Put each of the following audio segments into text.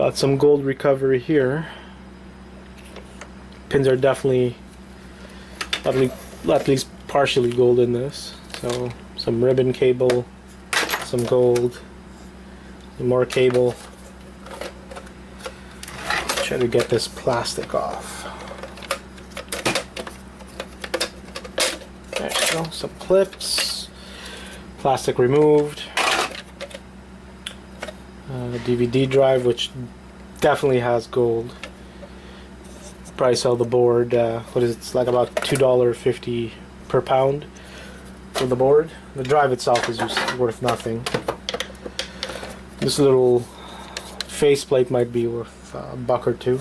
Got some gold recovery here. Pins are definitely at least partially gold in this. So some ribbon cable, some gold, some more cable. Try to get this plastic off. There you go. Some clips, plastic removed. DVD drive, which definitely has gold. Price of the board, what is it? It's like about $2.50 per pound for the board. The drive itself is just worth nothing. This little faceplate might be worth a buck or two.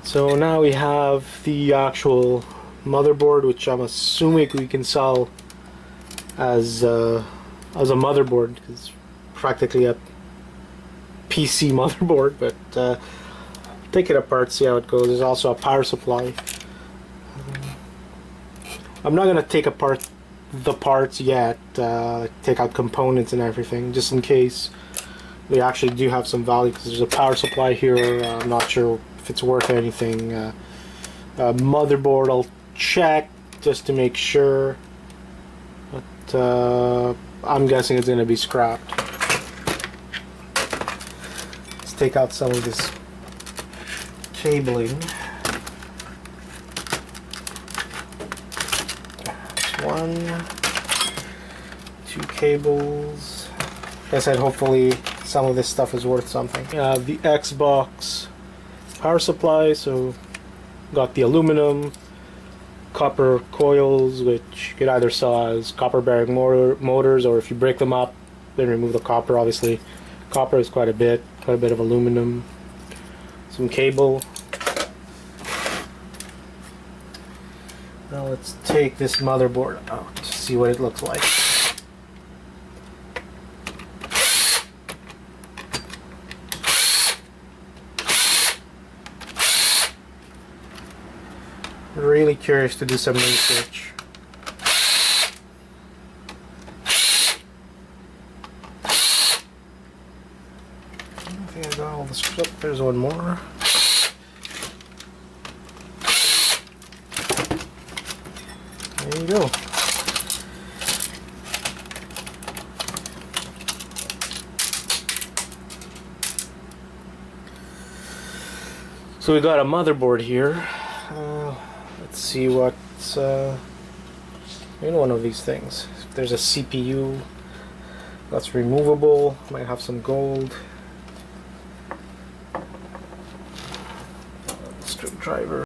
So now we have the actual motherboard, which I'm assuming we can sell as a motherboard, because it's practically a PC motherboard, but take it apart, see how it goes. There's also a power supply. I'm not going to take apart the parts yet, take out components and everything, just in case they actually do have some value, because there's a power supply here. I'm not sure if it's worth anything. Motherboard I'll check just to make sure, but I'm guessing it's going to be scrapped. Let's take out some of this cabling. One, two cables. Like I said, hopefully some of this stuff is worth something. The Xbox power supply, so got the aluminum, copper coils, which you could either sell as copper bearing motors, or if you break them up, then remove the copper. Obviously, copper is quite a bit of aluminum. Some cable. Now let's take this motherboard out to see what it looks like. Really curious to do some research. I think I got all the strips. There's one more. There you go. So we got a motherboard here. Let's see what's in one of these things. If there's a CPU that's removable, might have some gold. Screwdriver.